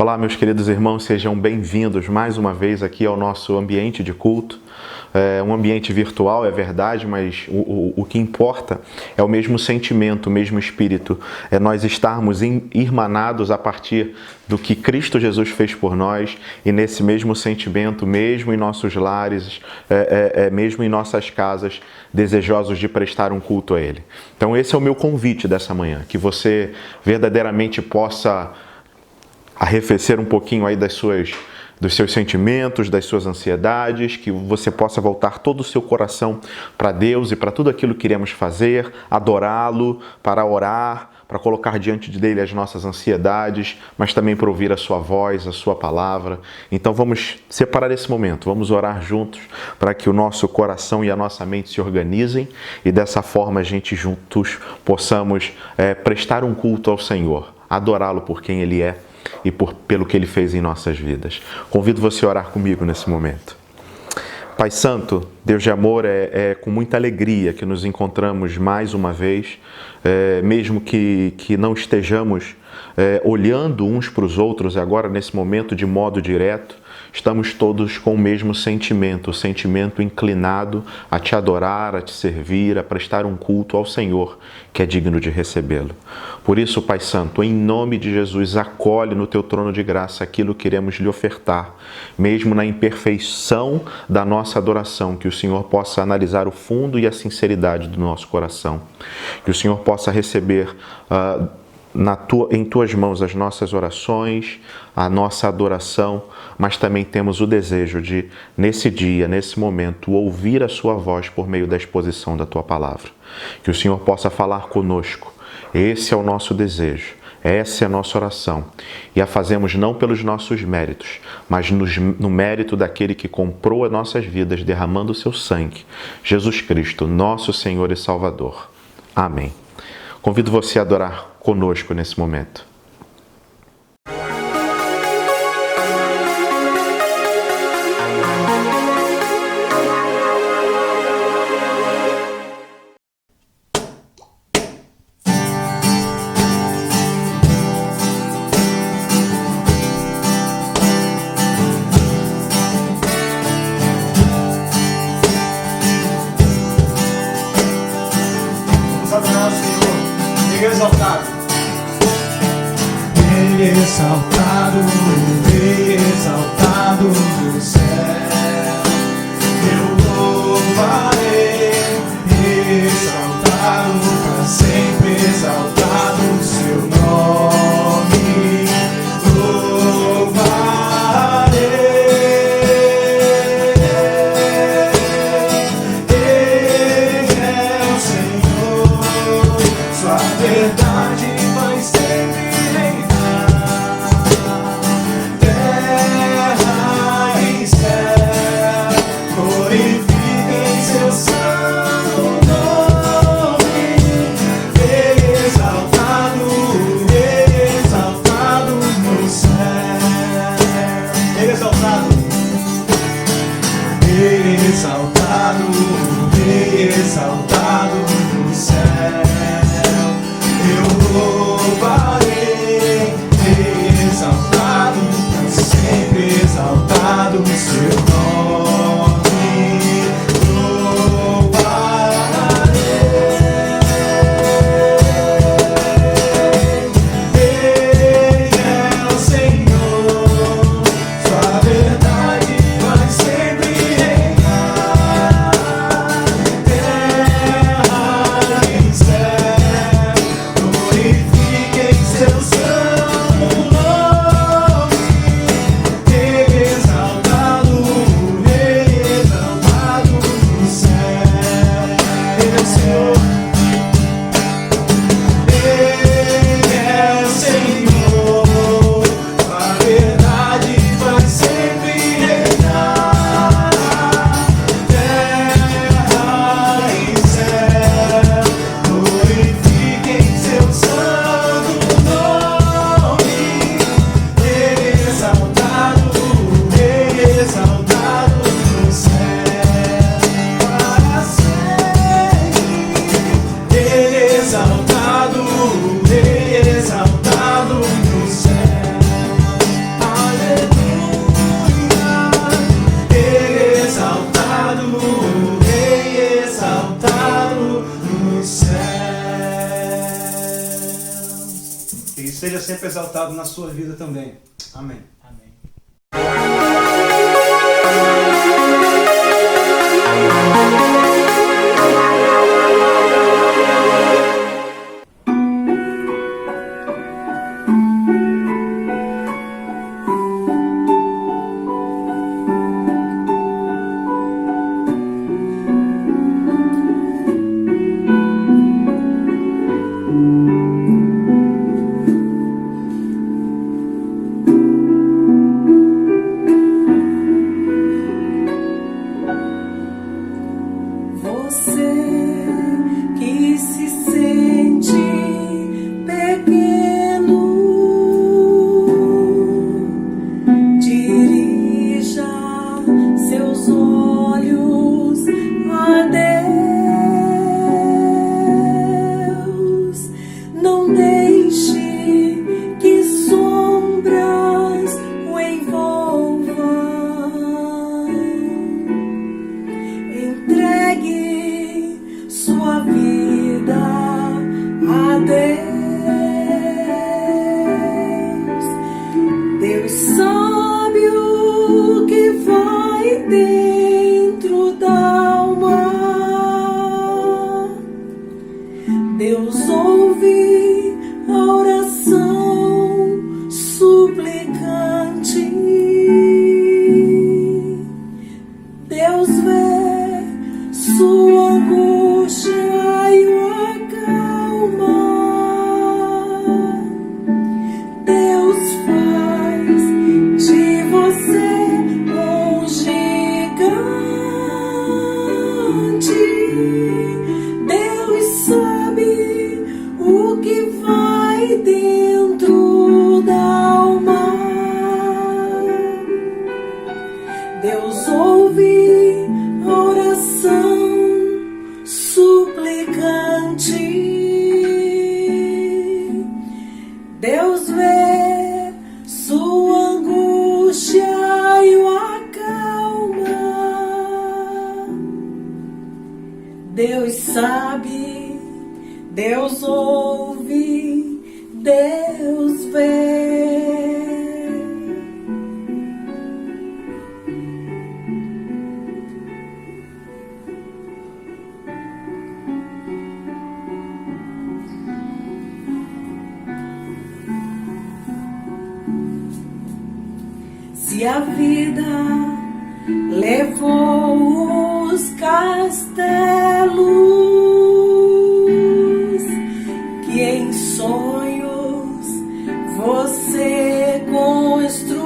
Olá, meus queridos irmãos, sejam bem-vindos mais uma vez aqui ao nosso ambiente de culto. É um ambiente virtual, é verdade, mas o que importa é o mesmo sentimento, o mesmo espírito. É nós estarmos irmanados a partir do que Cristo Jesus fez por nós e nesse mesmo sentimento, mesmo em nossos lares, mesmo em nossas casas, desejosos de prestar um culto a Ele. Então esse é o meu convite dessa manhã, que você verdadeiramente possa arrefecer um pouquinho aí dos seus sentimentos, das suas ansiedades, que você possa voltar todo o seu coração para Deus e para tudo aquilo que iremos fazer, adorá-lo, para orar, para colocar diante dele as nossas ansiedades, mas também para ouvir a sua voz, a sua palavra. Então vamos separar esse momento, vamos orar juntos para que o nosso coração e a nossa mente se organizem e dessa forma a gente juntos possamos prestar um culto ao Senhor, adorá-lo por quem Ele é e pelo que Ele fez em nossas vidas. Convido você a orar comigo nesse momento. Pai Santo, Deus de amor, é com muita alegria que nos encontramos mais uma vez, mesmo que não estejamos olhando uns para os outros agora nesse momento de modo direto, estamos todos com o mesmo sentimento, o sentimento inclinado a Te adorar, a Te servir, a prestar um culto ao Senhor, que é digno de recebê-lo. Por isso, Pai Santo, em nome de Jesus, acolhe no Teu trono de graça aquilo que iremos lhe ofertar, mesmo na imperfeição da nossa adoração, que o Senhor possa analisar o fundo e a sinceridade do nosso coração, que o Senhor possa receber em Tuas mãos as nossas orações, a nossa adoração, mas também temos o desejo de, nesse dia, nesse momento, ouvir a Sua voz por meio da exposição da Tua palavra. Que o Senhor possa falar conosco. Esse é o nosso desejo, essa é a nossa oração. E a fazemos não pelos nossos méritos, mas no mérito daquele que comprou as nossas vidas derramando o seu sangue, Jesus Cristo, nosso Senhor e Salvador. Amém. Convido você a adorar conosco nesse momento. Exaltado, Rei exaltado no céu, eu louvarei, exaltado para sempre, exaltado o seu nome, louvarei. Ele é o Senhor, sua verdade vai sempre reinar. Exaltado, Rei exaltado no céu, eu louvarei, exaltado para sempre, exaltado o seu nome, louvarei. Ele é o Senhor, sua verdade vai sempre reinar. seja sempre exaltado na sua vida também. Amém. Deus sabe, Deus ouve, Deus vê. Se a vida levou os castelos que em sonhos você construiu,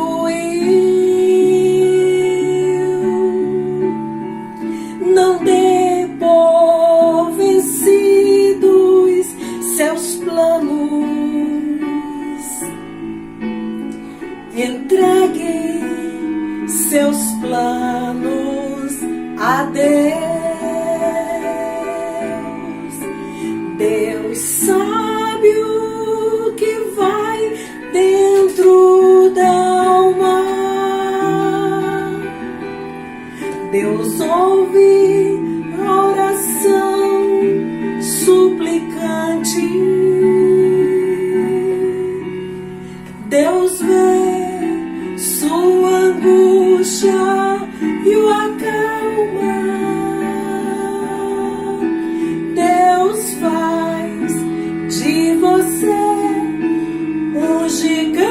não dê por vencidos seus planos, entregue seus planos a Deus. Deus sabe o que vai dentro da alma. Deus ouve a oração suplicante. Deus vê sua angústia e o acalma. Deus faz de você um gigante.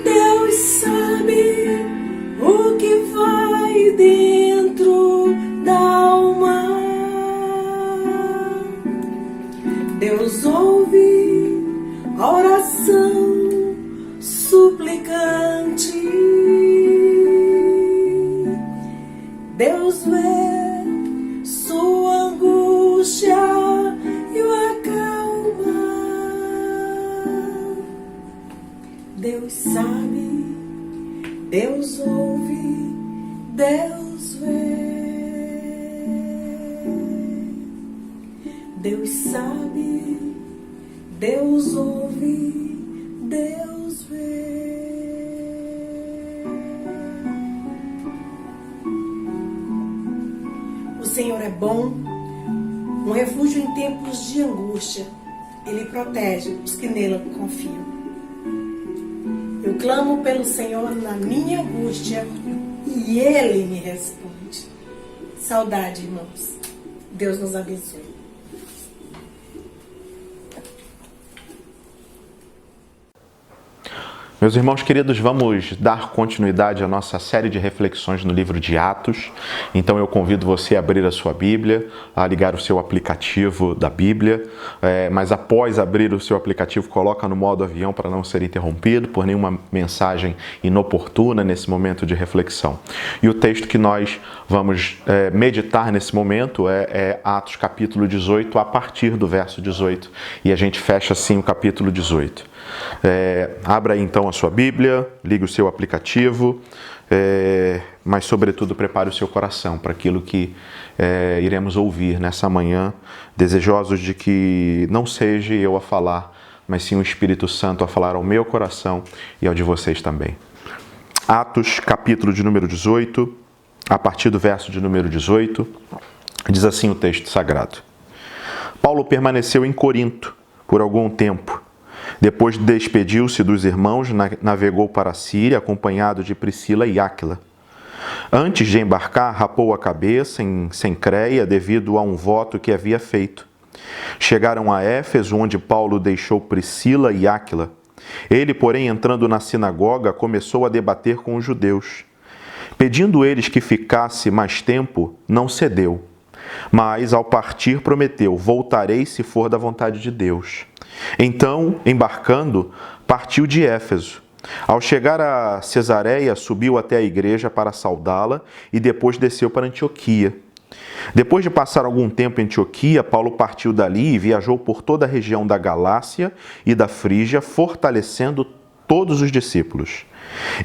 Deus sabe o que vai dentro da alma. Deus ouve a oração suplicante. Deus vê sua angústia e o acalma. Deus sabe, Deus ouve, Deus vê. Deus sabe, Deus ouve, Deus vê. O Senhor é bom, um refúgio em tempos de angústia. Ele protege os que nele confiam. Eu clamo pelo Senhor na minha angústia e Ele me responde. Saudade, irmãos. Deus nos abençoe. Meus irmãos queridos, vamos dar continuidade à nossa série de reflexões no livro de Atos. Então eu convido você a abrir a sua Bíblia, a ligar o seu aplicativo da Bíblia, mas após abrir o seu aplicativo, coloca no modo avião para não ser interrompido por nenhuma mensagem inoportuna nesse momento de reflexão. E o texto que nós vamos meditar nesse momento é Atos capítulo 18, a partir do verso 18. E a gente fecha assim o capítulo 18. Abra aí então a sua Bíblia, ligue o seu aplicativo, mas sobretudo prepare o seu coração para aquilo que iremos ouvir nessa manhã, desejosos de que não seja eu a falar, mas sim o Espírito Santo a falar ao meu coração e ao de vocês também. Atos capítulo de número 18, a partir do verso de número 18, diz assim o texto sagrado. Paulo permaneceu em Corinto por algum tempo. Depois despediu-se dos irmãos, navegou para a Síria, acompanhado de Priscila e Áquila. Antes de embarcar, rapou a cabeça em Cencreia devido a um voto que havia feito. Chegaram a Éfeso, onde Paulo deixou Priscila e Áquila. Ele, porém, entrando na sinagoga, começou a debater com os judeus. Pedindo eles que ficasse mais tempo, não cedeu. Mas, ao partir, prometeu: voltarei se for da vontade de Deus. Então, embarcando, partiu de Éfeso. Ao chegar a Cesareia, subiu até a igreja para saudá-la e depois desceu para Antioquia. Depois de passar algum tempo em Antioquia, Paulo partiu dali e viajou por toda a região da Galácia e da Frígia, fortalecendo todos os discípulos.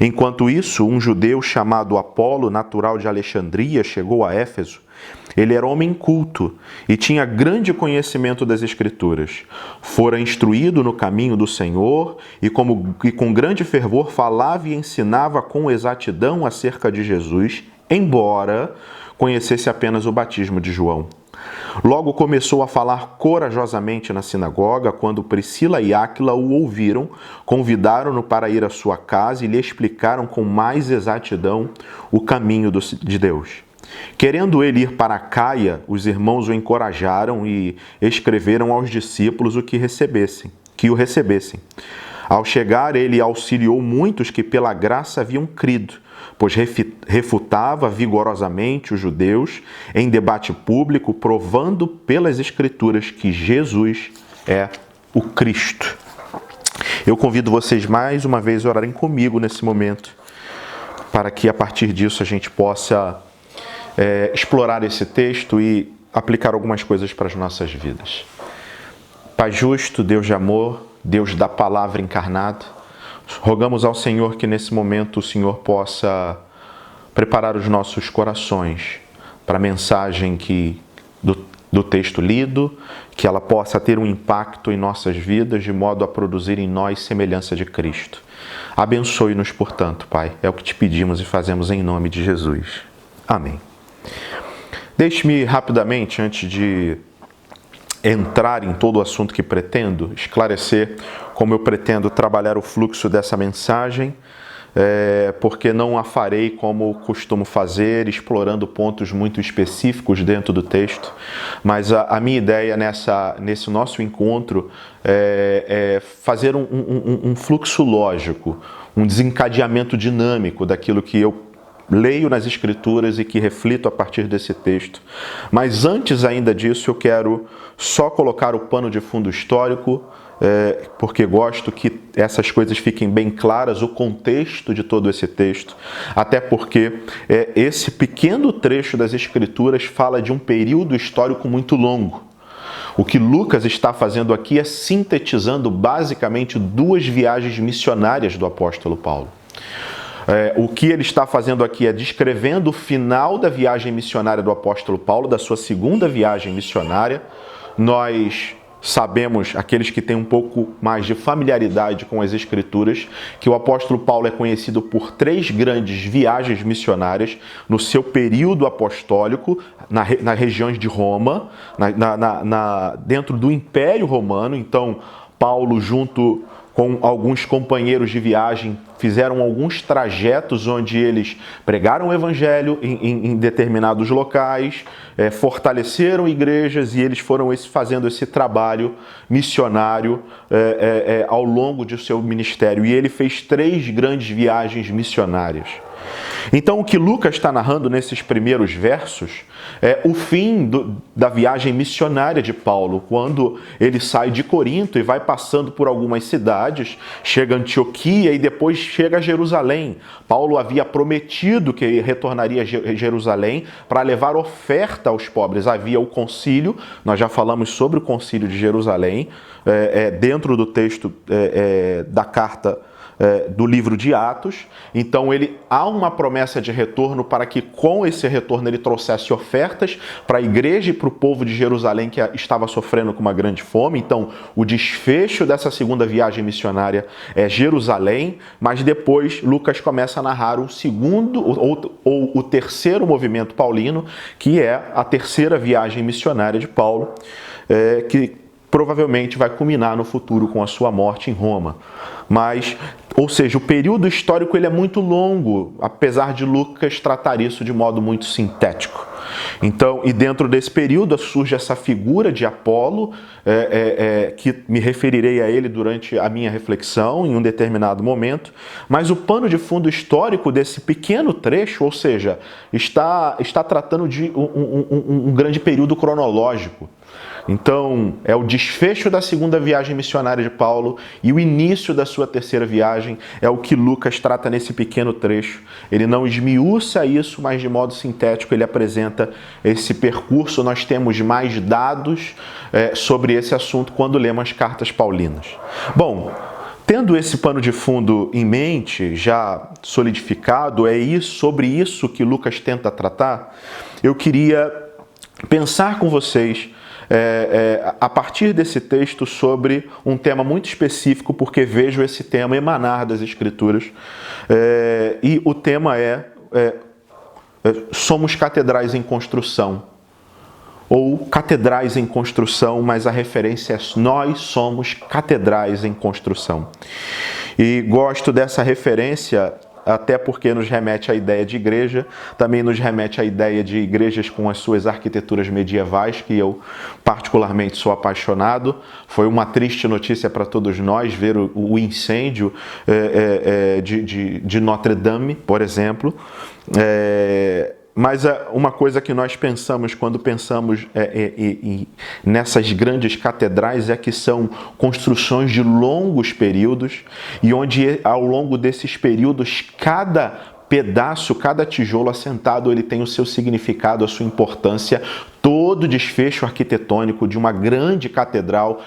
Enquanto isso, um judeu chamado Apolo, natural de Alexandria, chegou a Éfeso. Ele era homem culto e tinha grande conhecimento das Escrituras. Fora instruído no caminho do Senhor e com grande fervor falava e ensinava com exatidão acerca de Jesus, embora conhecesse apenas o batismo de João. Logo começou a falar corajosamente na sinagoga. Quando Priscila e Áquila o ouviram, convidaram-no para ir à sua casa e lhe explicaram com mais exatidão o caminho de Deus. Querendo ele ir para Caia, os irmãos o encorajaram e escreveram aos discípulos que o recebessem. Ao chegar, ele auxiliou muitos que pela graça haviam crido, pois refutava vigorosamente os judeus em debate público, provando pelas Escrituras que Jesus é o Cristo. Eu convido vocês mais uma vez a orarem comigo nesse momento, para que a partir disso a gente possa explorar esse texto e aplicar algumas coisas para as nossas vidas. Pai justo, Deus de amor, Deus da palavra encarnada, rogamos ao Senhor que nesse momento o Senhor possa preparar os nossos corações para a mensagem do texto lido, que ela possa ter um impacto em nossas vidas de modo a produzir em nós semelhança de Cristo. Abençoe-nos, portanto, Pai, é o que te pedimos e fazemos em nome de Jesus. Amém. Deixe-me rapidamente, antes de entrar em todo o assunto que pretendo, esclarecer como eu pretendo trabalhar o fluxo dessa mensagem, porque não a farei como costumo fazer, explorando pontos muito específicos dentro do texto, mas a minha ideia nesse nosso encontro é fazer um fluxo lógico, um desencadeamento dinâmico daquilo que eu leio nas Escrituras e que reflito a partir desse texto. Mas antes ainda disso, eu quero só colocar o pano de fundo histórico, porque gosto que essas coisas fiquem bem claras, o contexto de todo esse texto, até porque esse pequeno trecho das Escrituras fala de um período histórico muito longo. O que Lucas está fazendo aqui é sintetizando basicamente 2 viagens missionárias do apóstolo Paulo. O que ele está fazendo aqui é descrevendo o final da viagem missionária do apóstolo Paulo, da sua segunda viagem missionária. Nós sabemos, aqueles que têm um pouco mais de familiaridade com as Escrituras, que o apóstolo Paulo é conhecido por 3 grandes viagens missionárias no seu período apostólico, nas regiões de Roma, dentro do Império Romano. Então, Paulo, junto com alguns companheiros de viagem, fizeram alguns trajetos onde eles pregaram o evangelho em determinados locais, fortaleceram igrejas, e eles foram fazendo esse trabalho missionário ao longo de seu ministério. E ele fez 3 grandes viagens missionárias. Então, o que Lucas está narrando nesses primeiros versos é o fim da viagem missionária de Paulo, quando ele sai de Corinto e vai passando por algumas cidades, chega a Antioquia e depois chega a Jerusalém. Paulo havia prometido que retornaria a Jerusalém para levar oferta aos pobres. Havia o concílio, nós já falamos sobre o concílio de Jerusalém, dentro do texto da carta do livro de Atos. Então há uma promessa de retorno para que com esse retorno ele trouxesse ofertas para a igreja e para o povo de Jerusalém, que estava sofrendo com uma grande fome. Então o desfecho dessa segunda viagem missionária é Jerusalém, mas depois Lucas começa a narrar o segundo ou o terceiro movimento paulino, que é a terceira viagem missionária de Paulo, que provavelmente vai culminar no futuro com a sua morte em Roma. Ou seja, o período histórico ele é muito longo, apesar de Lucas tratar isso de modo muito sintético. Então, e dentro desse período surge essa figura de Apolo, que me referirei a ele durante a minha reflexão em um determinado momento, mas o pano de fundo histórico desse pequeno trecho, ou seja, está tratando de um grande período cronológico. Então, é o desfecho da segunda viagem missionária de Paulo e o início da sua terceira viagem é o que Lucas trata nesse pequeno trecho. Ele não esmiuça isso, mas de modo sintético ele apresenta esse percurso. Nós temos mais dados sobre esse assunto quando lemos as cartas paulinas. Bom, tendo esse pano de fundo em mente, já solidificado, sobre isso que Lucas tenta tratar, eu queria pensar com vocês a partir desse texto sobre um tema muito específico, porque vejo esse tema emanar das Escrituras, e o tema somos catedrais em construção, ou catedrais em construção, mas a referência é nós somos catedrais em construção. E gosto dessa referência até porque nos remete à ideia de igreja, também nos remete à ideia de igrejas com as suas arquiteturas medievais, que eu particularmente sou apaixonado. Foi uma triste notícia para todos nós ver o incêndio de Notre Dame, por exemplo. Mas uma coisa que nós pensamos quando pensamos nessas grandes catedrais é que são construções de longos períodos e onde ao longo desses períodos cada pedaço, cada tijolo assentado, ele tem o seu significado, a sua importância. Todo desfecho arquitetônico de uma grande catedral,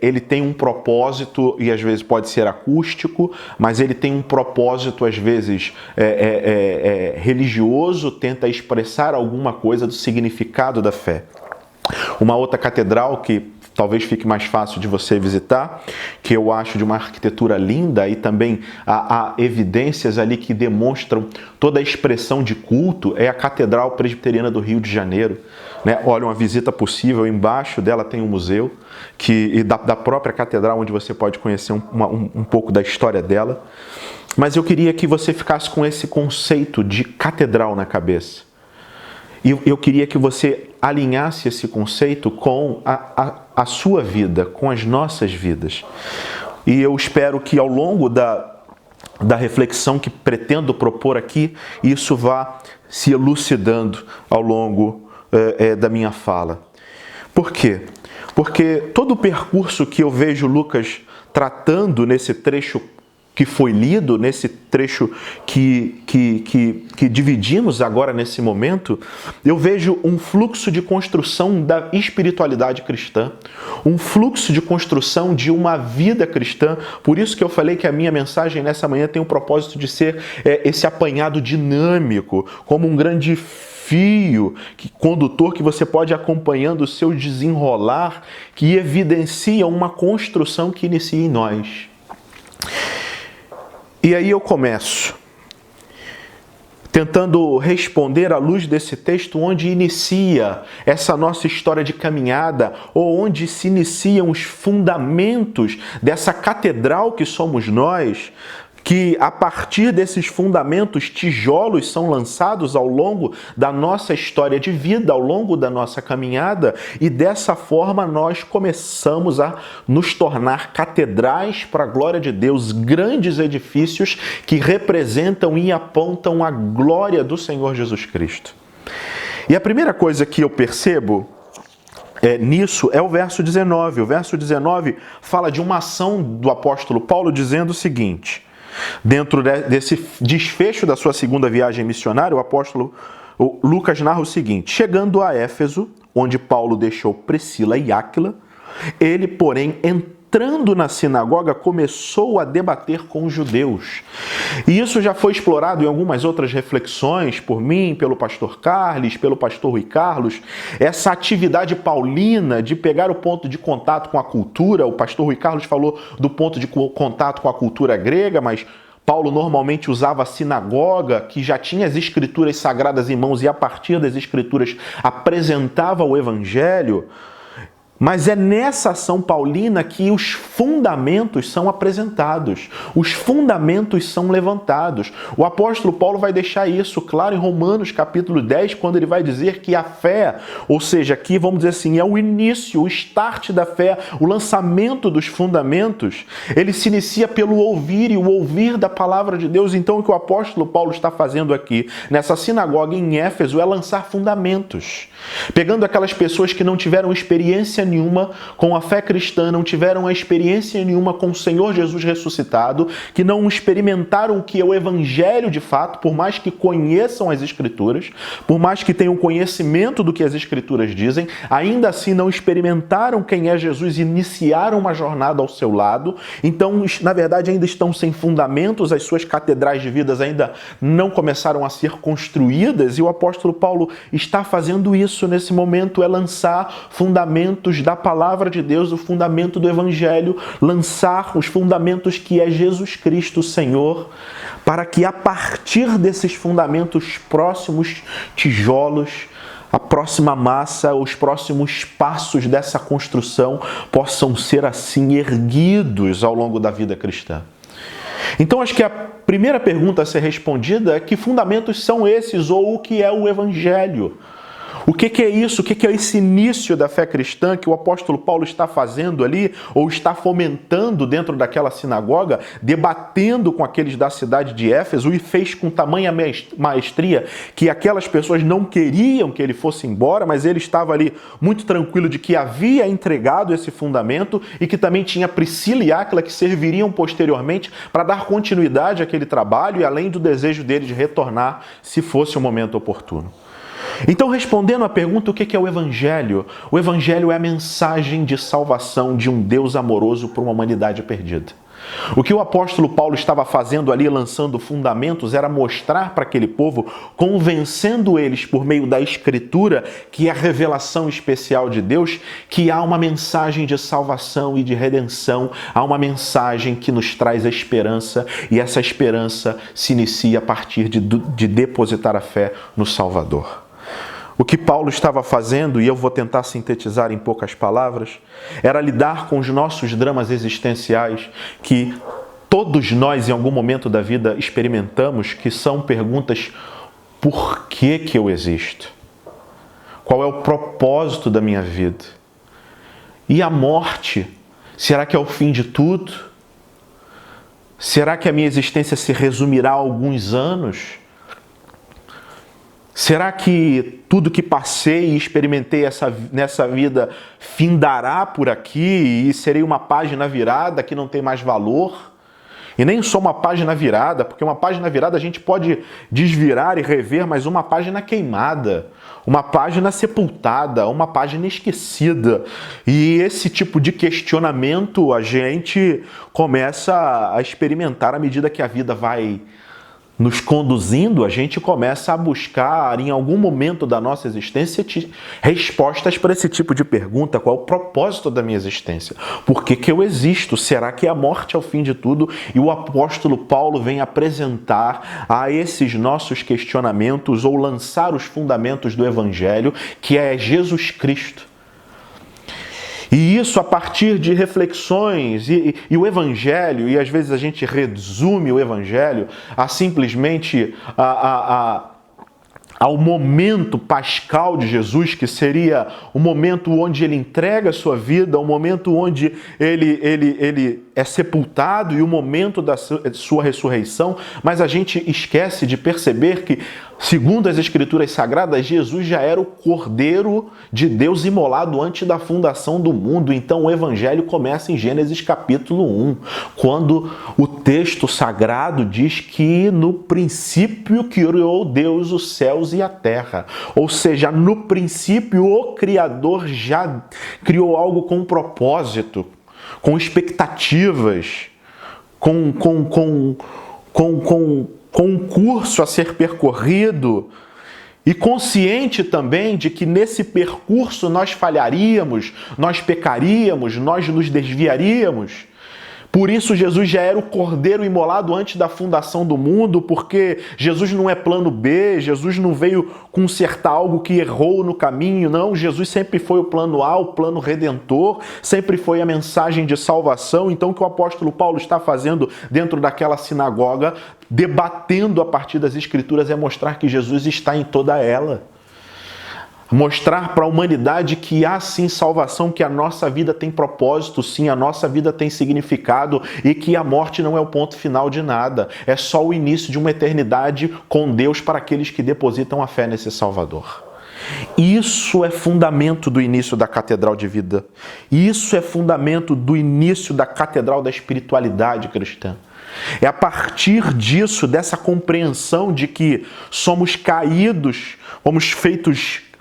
ele tem um propósito, e às vezes pode ser acústico, mas ele tem um propósito, às vezes, religioso, tenta expressar alguma coisa do significado da fé. Uma outra catedral que talvez fique mais fácil de você visitar, que eu acho de uma arquitetura linda e também há evidências ali que demonstram toda a expressão de culto, é a Catedral Presbiteriana do Rio de Janeiro. Olha, uma visita possível, embaixo dela tem um museu da própria catedral, onde você pode conhecer um pouco da história dela. Mas eu queria que você ficasse com esse conceito de catedral na cabeça. E eu queria que você alinhasse esse conceito com a sua vida, com as nossas vidas. E eu espero que ao longo da reflexão que pretendo propor aqui, isso vá se elucidando ao longo da minha fala. Por quê? Porque todo o percurso que eu vejo Lucas tratando nesse trecho que foi lido, nesse trecho que dividimos agora nesse momento, eu vejo um fluxo de construção da espiritualidade cristã, um fluxo de construção de uma vida cristã. Por isso que eu falei que a minha mensagem nessa manhã tem o propósito de ser esse apanhado dinâmico, como um grande fio condutor que você pode ir acompanhando o seu desenrolar, que evidencia uma construção que inicia em nós. E aí eu começo tentando responder à luz desse texto onde inicia essa nossa história de caminhada, ou onde se iniciam os fundamentos dessa catedral que somos nós, que a partir desses fundamentos, tijolos são lançados ao longo da nossa história de vida, ao longo da nossa caminhada, e dessa forma nós começamos a nos tornar catedrais para a glória de Deus, grandes edifícios que representam e apontam a glória do Senhor Jesus Cristo. E a primeira coisa que eu percebo nisso é o verso 19. O verso 19 fala de uma ação do apóstolo Paulo dizendo o seguinte: dentro desse desfecho da sua segunda viagem missionária, o Lucas narra o seguinte: chegando a Éfeso, onde Paulo deixou Priscila e Áquila, ele, porém, entrando na sinagoga, começou a debater com os judeus. E isso já foi explorado em algumas outras reflexões por mim, pelo pastor Carlos, pelo pastor Rui Carlos, essa atividade paulina de pegar o ponto de contato com a cultura. O pastor Rui Carlos falou do ponto de contato com a cultura grega, mas Paulo normalmente usava a sinagoga, que já tinha as escrituras sagradas em mãos e a partir das escrituras apresentava o evangelho. Mas é nessa ação paulina que os fundamentos são apresentados, os fundamentos são levantados. O apóstolo Paulo vai deixar isso claro em Romanos capítulo 10, quando ele vai dizer que a fé, ou seja, aqui vamos dizer assim, é o início, o start da fé, o lançamento dos fundamentos, ele se inicia pelo ouvir, e o ouvir da palavra de Deus. Então o que o apóstolo Paulo está fazendo aqui, nessa sinagoga em Éfeso, é lançar fundamentos. Pegando aquelas pessoas que não tiveram experiência nenhuma com a fé cristã, não tiveram a experiência nenhuma com o Senhor Jesus ressuscitado, que não experimentaram o que é o evangelho de fato, por mais que conheçam as escrituras, por mais que tenham conhecimento do que as escrituras dizem, ainda assim não experimentaram quem é Jesus e iniciaram uma jornada ao seu lado. Então, na verdade, ainda estão sem fundamentos, as suas catedrais de vidas ainda não começaram a ser construídas, e o apóstolo Paulo está fazendo isso nesse momento, é lançar fundamentos da palavra de Deus, o fundamento do evangelho, lançar os fundamentos que é Jesus Cristo, Senhor, para que a partir desses fundamentos, próximos tijolos, a próxima massa, os próximos passos dessa construção possam ser assim erguidos ao longo da vida cristã. Então acho que a primeira pergunta a ser respondida é: que fundamentos são esses, ou o que é o evangelho? O que é isso? O que é esse início da fé cristã que o apóstolo Paulo está fazendo ali, ou está fomentando dentro daquela sinagoga, debatendo com aqueles da cidade de Éfeso, e fez com tamanha maestria que aquelas pessoas não queriam que ele fosse embora, mas ele estava ali muito tranquilo de que havia entregado esse fundamento e que também tinha Priscila e Áquila que serviriam posteriormente para dar continuidade àquele trabalho, e além do desejo dele de retornar se fosse o momento oportuno. Então, respondendo à pergunta, o que é o Evangelho? O Evangelho é a mensagem de salvação de um Deus amoroso para uma humanidade perdida. O que o apóstolo Paulo estava fazendo ali, lançando fundamentos, era mostrar para aquele povo, convencendo eles por meio da Escritura, que é a revelação especial de Deus, que há uma mensagem de salvação e de redenção, há uma mensagem que nos traz a esperança, e essa esperança se inicia a partir de depositar a fé no Salvador. O que Paulo estava fazendo, e eu vou tentar sintetizar em poucas palavras, era lidar com os nossos dramas existenciais que todos nós em algum momento da vida experimentamos, que são perguntas: por que eu existo? Qual é o propósito da minha vida? E a morte? Será que é o fim de tudo? Será que a minha existência se resumirá a alguns anos? Será que tudo que passei e experimentei nessa vida findará por aqui e serei uma página virada que não tem mais valor? E nem só uma página virada, porque uma página virada a gente pode desvirar e rever, mas uma página queimada, uma página sepultada, uma página esquecida. E esse tipo de questionamento a gente começa a experimentar à medida que a vida vai nos conduzindo, a gente começa a buscar, em algum momento da nossa existência, respostas para esse tipo de pergunta. Qual é o propósito da minha existência? Por que que eu existo? Será que a morte é o fim de tudo? E o apóstolo Paulo vem apresentar a esses nossos questionamentos ou lançar os fundamentos do Evangelho, que é Jesus Cristo. E isso a partir de reflexões, e o Evangelho, e às vezes a gente resume o Evangelho a simplesmente ao momento pascal de Jesus, que seria o momento onde ele entrega a sua vida, o momento onde ele é sepultado e o momento da sua ressurreição, mas a gente esquece de perceber que, segundo as Escrituras Sagradas, Jesus já era o Cordeiro de Deus imolado antes da fundação do mundo. Então o Evangelho começa em Gênesis capítulo 1, quando o texto sagrado diz que no princípio criou Deus os céus e a terra. Ou seja, no princípio o Criador já criou algo com propósito, com expectativas, com um curso a ser percorrido, e consciente também de que nesse percurso nós falharíamos, nós pecaríamos, nós nos desviaríamos. Por isso Jesus já era o Cordeiro imolado antes da fundação do mundo, porque Jesus não é plano B, Jesus não veio consertar algo que errou no caminho, não. Jesus sempre foi o plano A, o plano redentor, sempre foi a mensagem de salvação. Então o que o apóstolo Paulo está fazendo dentro daquela sinagoga, debatendo a partir das Escrituras, é mostrar que Jesus está em toda ela. Mostrar para a humanidade que há sim salvação, que a nossa vida tem propósito, sim, a nossa vida tem significado e que a morte não é o ponto final de nada. É só o início de uma eternidade com Deus para aqueles que depositam a fé nesse Salvador. Isso é fundamento do início da Catedral de Vida. Isso é fundamento do início da Catedral da Espiritualidade cristã. É a partir disso, dessa compreensão de que somos caídos,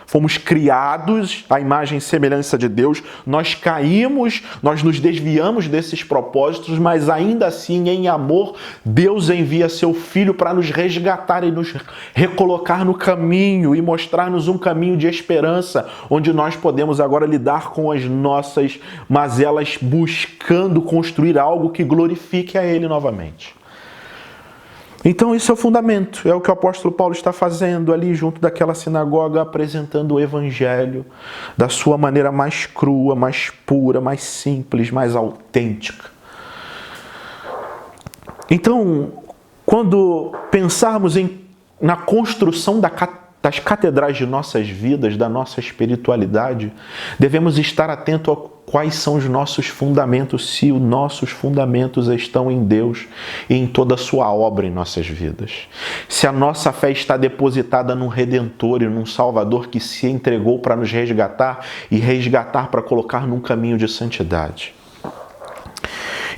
fomos criados à imagem e semelhança de Deus, nós caímos, nós nos desviamos desses propósitos, mas ainda assim, em amor, Deus envia seu Filho para nos resgatar e nos recolocar no caminho e mostrar-nos um caminho de esperança, onde nós podemos agora lidar com as nossas mazelas, buscando construir algo que glorifique a Ele novamente. Então isso é o fundamento, é o que o apóstolo Paulo está fazendo ali junto daquela sinagoga, apresentando o Evangelho da sua maneira mais crua, mais pura, mais simples, mais autêntica. Então, quando pensarmos na construção das catedrais de nossas vidas, da nossa espiritualidade, devemos estar atentos a quais são os nossos fundamentos, se os nossos fundamentos estão em Deus e em toda a sua obra em nossas vidas. Se a nossa fé está depositada num Redentor e num Salvador que se entregou para nos resgatar e resgatar para colocar num caminho de santidade.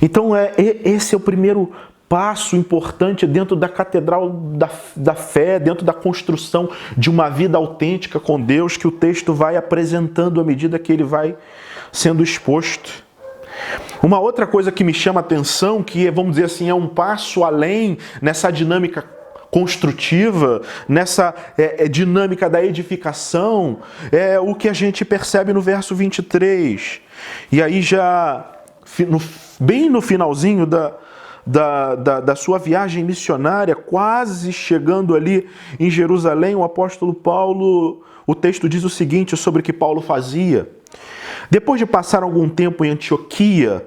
Então, esse é o primeiro passo importante dentro da catedral da fé, dentro da construção de uma vida autêntica com Deus, que o texto vai apresentando à medida que ele vai sendo exposto. Uma outra coisa que me chama a atenção, que vamos dizer assim, é um passo além nessa dinâmica construtiva, nessa dinâmica da edificação, é o que a gente percebe no verso 23. E aí já, bem no finalzinho da sua viagem missionária, quase chegando ali em Jerusalém, o apóstolo Paulo, o texto diz o seguinte sobre o que Paulo fazia. Depois de passar algum tempo em Antioquia,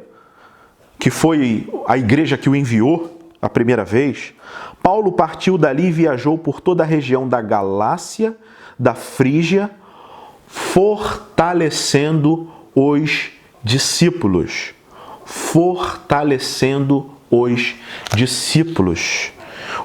que foi a igreja que o enviou a primeira vez, Paulo partiu dali e viajou por toda a região da Galácia, da Frígia, fortalecendo os discípulos. Fortalecendo os discípulos.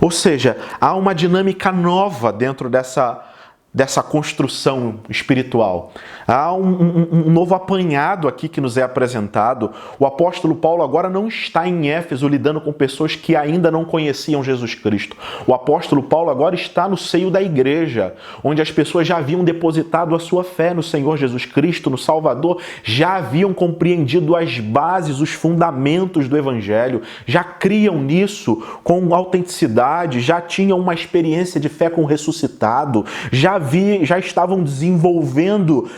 Ou seja, há uma dinâmica nova dentro dessa construção espiritual. Há um novo apanhado aqui que nos é apresentado. O apóstolo Paulo agora não está em Éfeso lidando com pessoas que ainda não conheciam Jesus Cristo. O apóstolo Paulo agora está no seio da igreja, onde as pessoas já haviam depositado a sua fé no Senhor Jesus Cristo, no Salvador, já haviam compreendido as bases, os fundamentos do Evangelho, já criam nisso com autenticidade, já tinham uma experiência de fé com o ressuscitado, já estavam desenvolvendo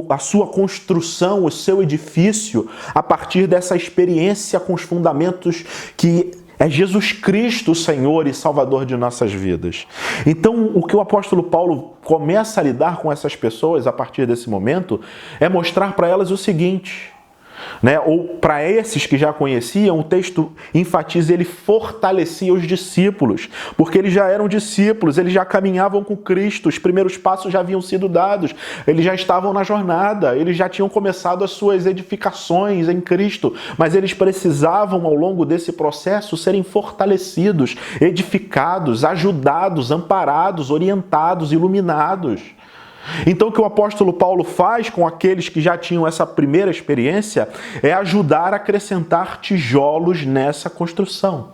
a sua construção, o seu edifício, a partir dessa experiência com os fundamentos que é Jesus Cristo, o Senhor e Salvador de nossas vidas. Então, o que o apóstolo Paulo começa a lidar com essas pessoas a partir desse momento é mostrar para elas o seguinte, ou para esses que já conheciam, o texto enfatiza, ele fortalecia os discípulos, porque eles já eram discípulos, eles já caminhavam com Cristo, os primeiros passos já haviam sido dados, eles já estavam na jornada, eles já tinham começado as suas edificações em Cristo, mas eles precisavam ao longo desse processo serem fortalecidos, edificados, ajudados, amparados, orientados, iluminados. Então o que o apóstolo Paulo faz com aqueles que já tinham essa primeira experiência é ajudar a acrescentar tijolos nessa construção.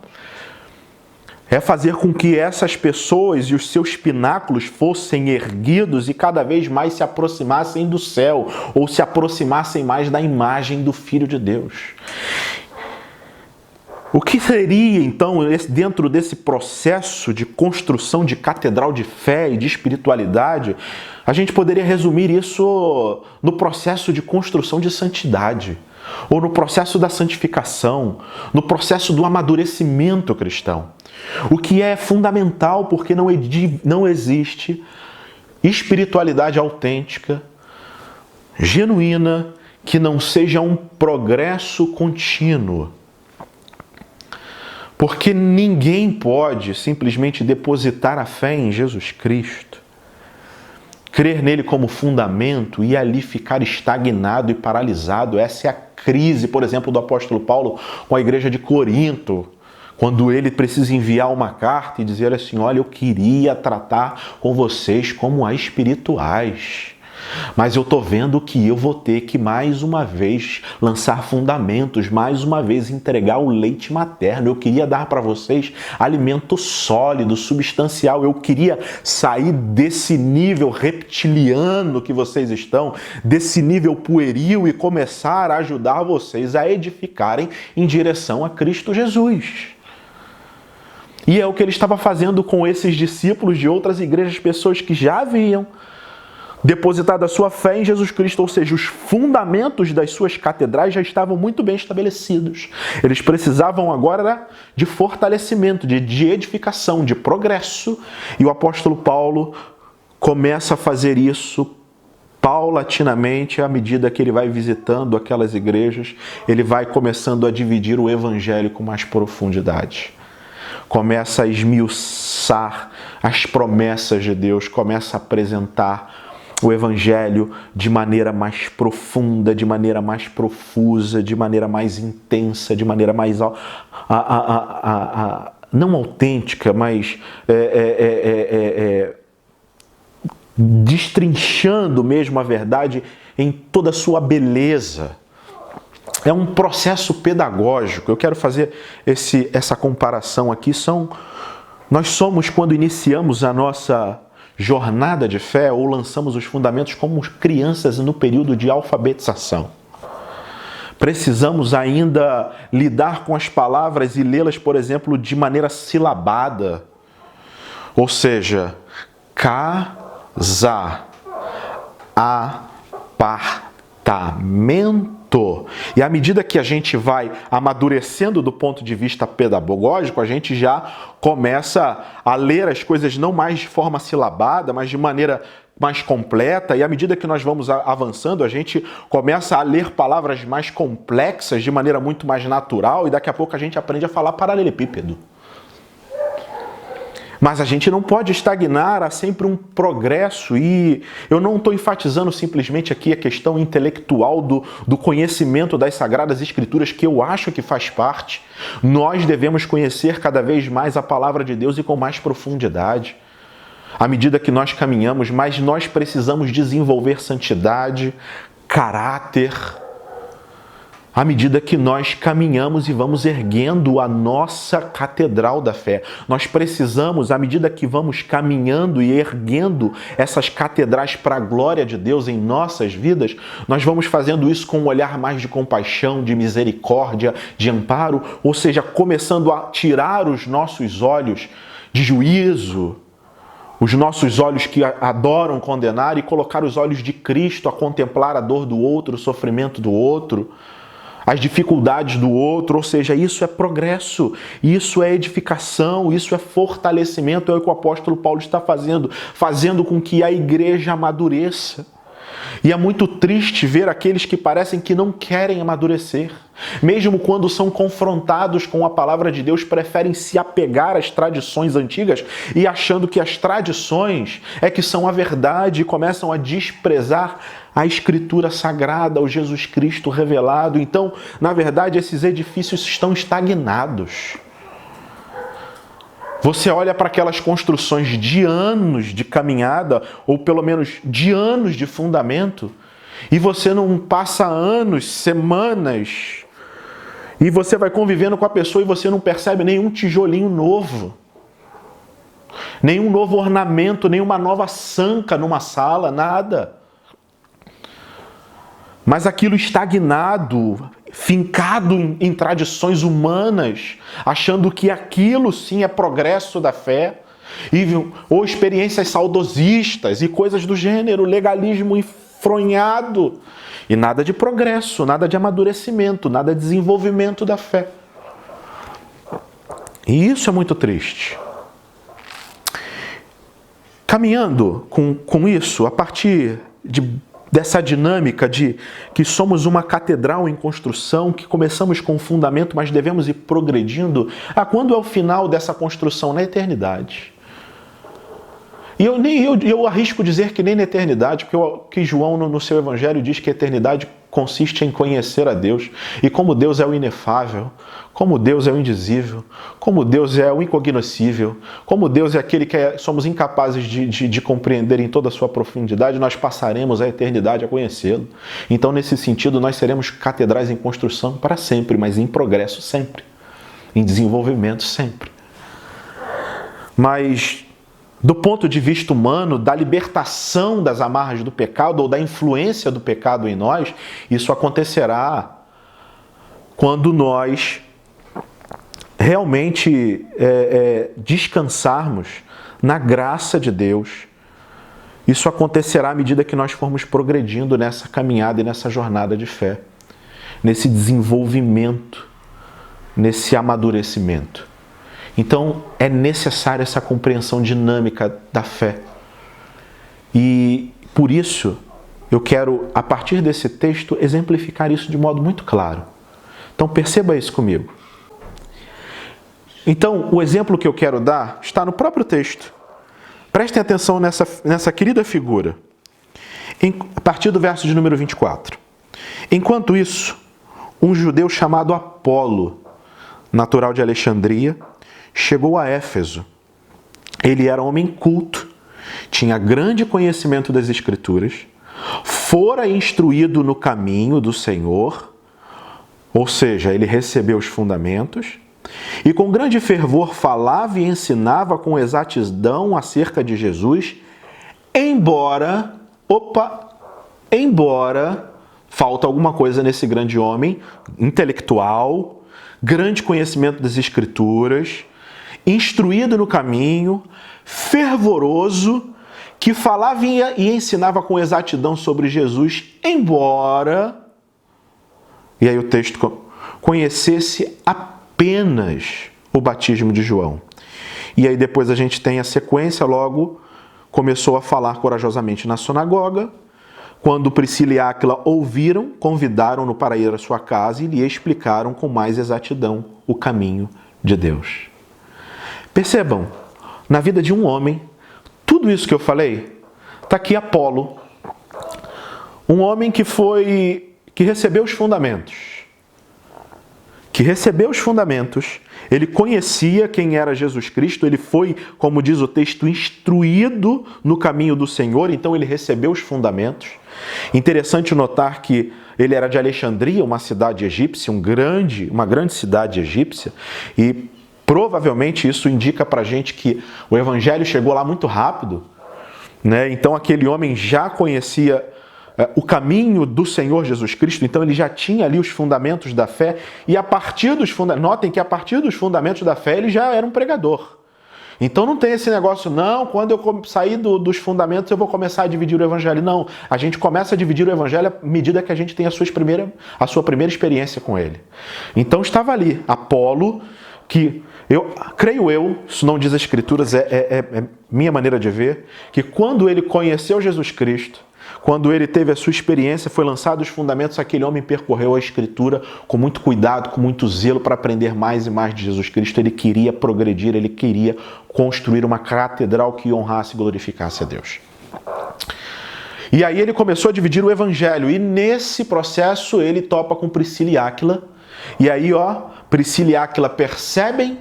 É fazer com que essas pessoas e os seus pináculos fossem erguidos e cada vez mais se aproximassem do céu, ou se aproximassem mais da imagem do Filho de Deus. O que seria, então, dentro desse processo de construção de catedral de fé e de espiritualidade, a gente poderia resumir isso no processo de construção de santidade, ou no processo da santificação, no processo do amadurecimento cristão. O que é fundamental porque não existe espiritualidade autêntica, genuína, que não seja um progresso contínuo. Porque ninguém pode simplesmente depositar a fé em Jesus Cristo, crer nele como fundamento e ali ficar estagnado e paralisado. Essa é a crise, por exemplo, do apóstolo Paulo com a igreja de Corinto, quando ele precisa enviar uma carta e dizer assim, olha, eu queria tratar com vocês como a espirituais, mas eu estou vendo que eu vou ter que mais uma vez lançar fundamentos, mais uma vez entregar o leite materno. Eu queria dar para vocês alimento sólido, substancial. Eu queria sair desse nível reptiliano que vocês estão, desse nível pueril e começar a ajudar vocês a edificarem em direção a Cristo Jesus. E é o que ele estava fazendo com esses discípulos de outras igrejas, pessoas que já haviam depositado a sua fé em Jesus Cristo, ou seja, os fundamentos das suas catedrais já estavam muito bem estabelecidos. Eles precisavam agora de fortalecimento, de edificação, de progresso. E o apóstolo Paulo começa a fazer isso paulatinamente, à medida que ele vai visitando aquelas igrejas, ele vai começando a dividir o evangelho com mais profundidade. Começa a esmiuçar as promessas de Deus, começa a apresentar o Evangelho de maneira mais profunda, de maneira mais profusa, de maneira mais intensa, de maneira mais não autêntica, mas destrinchando mesmo a verdade em toda a sua beleza. É um processo pedagógico. Eu quero fazer essa comparação aqui. Nós somos, quando iniciamos a nossa jornada de fé ou lançamos os fundamentos, como crianças no período de alfabetização. Precisamos ainda lidar com as palavras e lê-las, por exemplo, de maneira silabada. Ou seja, casa, apartamento. E à medida que a gente vai amadurecendo do ponto de vista pedagógico, a gente já começa a ler as coisas não mais de forma silabada, mas de maneira mais completa. E à medida que nós vamos avançando, a gente começa a ler palavras mais complexas de maneira muito mais natural e daqui a pouco a gente aprende a falar paralelepípedo. Mas a gente não pode estagnar, há sempre um progresso, e eu não estou enfatizando simplesmente aqui a questão intelectual do conhecimento das Sagradas Escrituras, que eu acho que faz parte. Nós devemos conhecer cada vez mais a Palavra de Deus e com mais profundidade. à medida que nós caminhamos, mas nós precisamos desenvolver santidade, caráter, à medida que nós caminhamos e vamos erguendo a nossa catedral da fé. Nós precisamos, à medida que vamos caminhando e erguendo essas catedrais para a glória de Deus em nossas vidas, nós vamos fazendo isso com um olhar mais de compaixão, de misericórdia, de amparo, ou seja, começando a tirar os nossos olhos de juízo, os nossos olhos que adoram condenar, e colocar os olhos de Cristo a contemplar a dor do outro, o sofrimento do outro, as dificuldades do outro. Ou seja, isso é progresso, isso é edificação, isso é fortalecimento. É o que o apóstolo Paulo está fazendo com que a igreja amadureça. E é muito triste ver aqueles que parecem que não querem amadurecer. Mesmo quando são confrontados com a palavra de Deus, preferem se apegar às tradições antigas e achando que as tradições é que são a verdade, e começam a desprezar a Escritura Sagrada, o Jesus Cristo revelado. Então, na verdade, esses edifícios estão estagnados. Você olha para aquelas construções de anos de caminhada, ou pelo menos de anos de fundamento, e você não passa anos, semanas, e você vai convivendo com a pessoa e você não percebe nenhum tijolinho novo, nenhum novo ornamento, nenhuma nova sanca numa sala, nada. Mas aquilo estagnado, fincado em tradições humanas, achando que aquilo sim é progresso da fé, ou experiências saudosistas e coisas do gênero, legalismo enfronhado, e nada de progresso, nada de amadurecimento, nada de desenvolvimento da fé. E isso é muito triste. Caminhando com isso, a partir dessa dinâmica de que somos uma catedral em construção, que começamos com um fundamento, mas devemos ir progredindo. Quando é o final dessa construção? Na eternidade. E eu arrisco dizer que nem na eternidade, porque João no seu evangelho diz que a eternidade consiste em conhecer a Deus. E como Deus é o inefável, como Deus é o indizível, como Deus é o incognoscível, como Deus é aquele que somos incapazes de compreender em toda a sua profundidade, nós passaremos a eternidade a conhecê-lo. Então, nesse sentido, nós seremos catedrais em construção para sempre, mas em progresso sempre, em desenvolvimento sempre. Mas, do ponto de vista humano, da libertação das amarras do pecado ou da influência do pecado em nós, isso acontecerá quando nós realmente descansarmos na graça de Deus. Isso acontecerá à medida que nós formos progredindo nessa caminhada e nessa jornada de fé, nesse desenvolvimento, nesse amadurecimento. Então, é necessária essa compreensão dinâmica da fé. E, por isso, eu quero, a partir desse texto, exemplificar isso de modo muito claro. Então, perceba isso comigo. Então, o exemplo que eu quero dar está no próprio texto. Prestem atenção nessa querida figura. A partir do verso de número 24. Enquanto isso, um judeu chamado Apolo, natural de Alexandria, chegou a Éfeso. Ele era homem culto, tinha grande conhecimento das Escrituras, fora instruído no caminho do Senhor, ou seja, ele recebeu os fundamentos, e com grande fervor falava e ensinava com exatidão acerca de Jesus, embora falta alguma coisa nesse grande homem, intelectual, grande conhecimento das Escrituras, instruído no caminho, fervoroso, que falava e ensinava com exatidão sobre Jesus, embora, e aí o texto, conhecesse apenas o batismo de João. E aí depois a gente tem a sequência, logo começou a falar corajosamente na sinagoga. Quando Priscila e Áquila ouviram, convidaram-no para ir à sua casa e lhe explicaram com mais exatidão o caminho de Deus. Percebam, na vida de um homem, tudo isso que eu falei, está aqui Apolo, um homem que recebeu os fundamentos, que recebeu os fundamentos, ele conhecia quem era Jesus Cristo, ele foi, como diz o texto, instruído no caminho do Senhor, então ele recebeu os fundamentos. Interessante notar que ele era de Alexandria, uma cidade egípcia, uma grande cidade egípcia, e provavelmente isso indica pra gente que o evangelho chegou lá muito rápido, né? Então aquele homem já conhecia o caminho do Senhor Jesus Cristo, então ele já tinha ali os fundamentos da fé, e a partir dos notem que a partir dos fundamentos da fé ele já era um pregador. Então não tem esse negócio, não, quando eu sair dos fundamentos eu vou começar a dividir o evangelho. Não, a gente começa a dividir o evangelho à medida que a gente tem a sua primeira experiência com ele. Então estava ali Apolo, que creio eu, isso não diz as Escrituras, é minha maneira de ver, que quando ele conheceu Jesus Cristo, quando ele teve a sua experiência, foi lançado os fundamentos, aquele homem percorreu a Escritura com muito cuidado, com muito zelo para aprender mais e mais de Jesus Cristo. Ele queria progredir, ele queria construir uma catedral que honrasse e glorificasse a Deus. E aí ele começou a dividir o Evangelho, e nesse processo ele topa com Priscila e Áquila. E aí, Priscila e Áquila percebem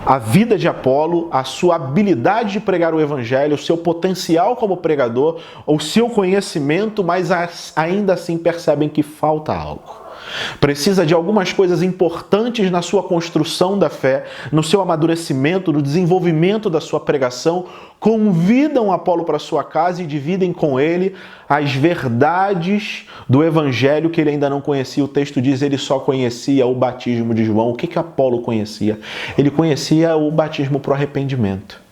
a vida de Apolo, a sua habilidade de pregar o evangelho, o seu potencial como pregador, o seu conhecimento, mas ainda assim percebem que falta algo. Precisa de algumas coisas importantes na sua construção da fé, no seu amadurecimento, no desenvolvimento da sua pregação. Convidam Apolo para sua casa e dividem com ele as verdades do evangelho que ele ainda não conhecia. O texto diz que ele só conhecia o batismo de João. O que Apolo conhecia? Ele conhecia o batismo para o arrependimento.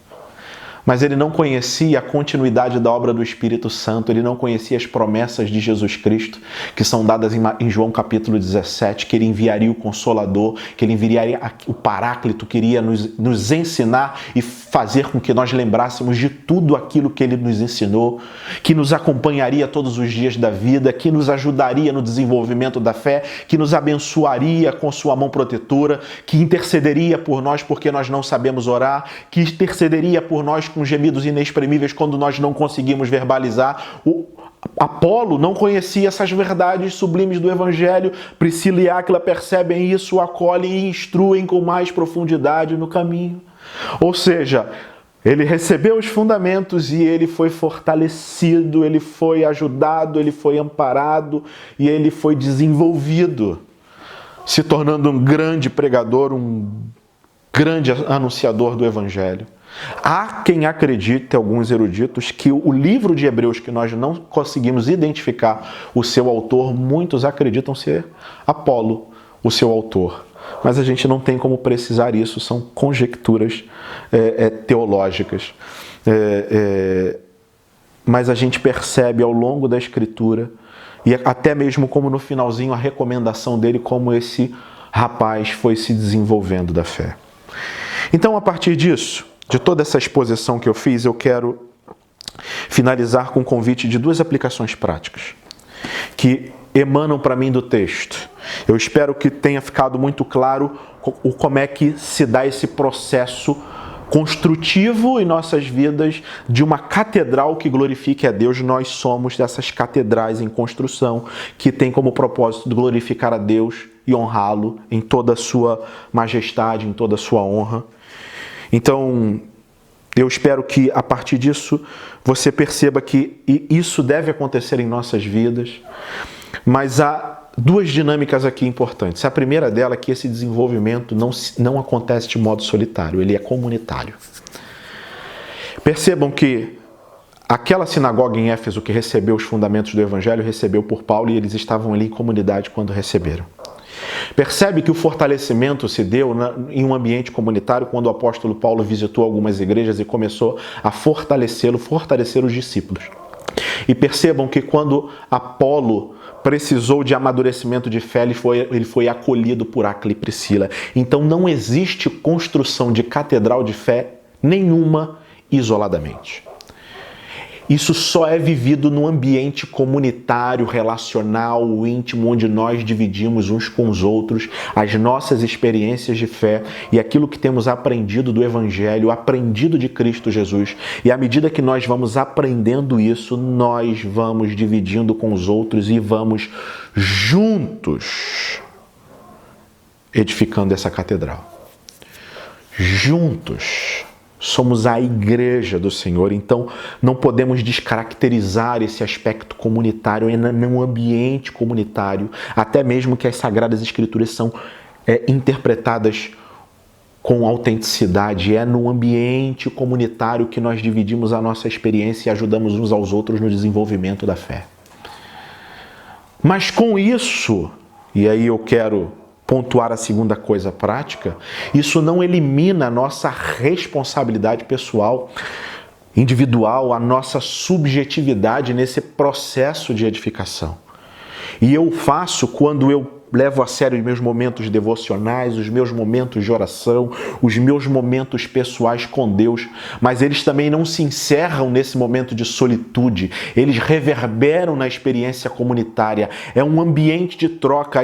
Mas ele não conhecia a continuidade da obra do Espírito Santo, ele não conhecia as promessas de Jesus Cristo, que são dadas em João capítulo 17, que ele enviaria o Consolador, que ele enviaria o Paráclito, que iria nos ensinar e fazer com que nós lembrássemos de tudo aquilo que ele nos ensinou, que nos acompanharia todos os dias da vida, que nos ajudaria no desenvolvimento da fé, que nos abençoaria com sua mão protetora, que intercederia por nós porque nós não sabemos orar, que intercederia por nós com gemidos inexprimíveis quando nós não conseguimos verbalizar. O Apolo não conhecia essas verdades sublimes do Evangelho. Priscila e Áquila percebem isso, o acolhem e instruem com mais profundidade no caminho. Ou seja, ele recebeu os fundamentos e ele foi fortalecido, ele foi ajudado, ele foi amparado e ele foi desenvolvido, se tornando um grande pregador, um grande anunciador do Evangelho. Há quem acredite, alguns eruditos, que o livro de Hebreus, que nós não conseguimos identificar o seu autor, muitos acreditam ser Apolo o seu autor. Mas a gente não tem como precisar isso, são conjecturas teológicas. Mas a gente percebe ao longo da Escritura, e até mesmo como no finalzinho a recomendação dele, como esse rapaz foi se desenvolvendo da fé. Então, a partir disso, de toda essa exposição que eu fiz, eu quero finalizar com o convite de duas aplicações práticas que emanam para mim do texto. Eu espero que tenha ficado muito claro como é que se dá esse processo construtivo em nossas vidas de uma catedral que glorifique a Deus. Nós somos dessas catedrais em construção que tem como propósito de glorificar a Deus e honrá-lo em toda a sua majestade, em toda a sua honra. Então, eu espero que a partir disso você perceba que isso deve acontecer em nossas vidas, mas há duas dinâmicas aqui importantes. A primeira dela é que esse desenvolvimento não acontece de modo solitário, ele é comunitário. Percebam que aquela sinagoga em Éfeso que recebeu os fundamentos do Evangelho, recebeu por Paulo e eles estavam ali em comunidade quando receberam. Percebe que o fortalecimento se deu em um ambiente comunitário quando o apóstolo Paulo visitou algumas igrejas e começou a fortalecer os discípulos. E percebam que quando Apolo precisou de amadurecimento de fé, ele foi acolhido por Áquila e Priscila. Então não existe construção de catedral de fé nenhuma isoladamente. Isso só é vivido no ambiente comunitário, relacional, íntimo, onde nós dividimos uns com os outros as nossas experiências de fé e aquilo que temos aprendido do Evangelho, aprendido de Cristo Jesus. E à medida que nós vamos aprendendo isso, nós vamos dividindo com os outros e vamos juntos edificando essa catedral. Juntos somos a igreja do Senhor, então não podemos descaracterizar esse aspecto comunitário num ambiente comunitário, até mesmo que as Sagradas Escrituras são interpretadas com autenticidade. É no ambiente comunitário que nós dividimos a nossa experiência e ajudamos uns aos outros no desenvolvimento da fé. Mas com isso, e aí eu quero pontuar a segunda coisa prática, isso não elimina a nossa responsabilidade pessoal, individual, a nossa subjetividade nesse processo de edificação. E eu faço quando eu levo a sério os meus momentos devocionais, os meus momentos de oração, os meus momentos pessoais com Deus, mas eles também não se encerram nesse momento de solitude, eles reverberam na experiência comunitária. É um ambiente de troca.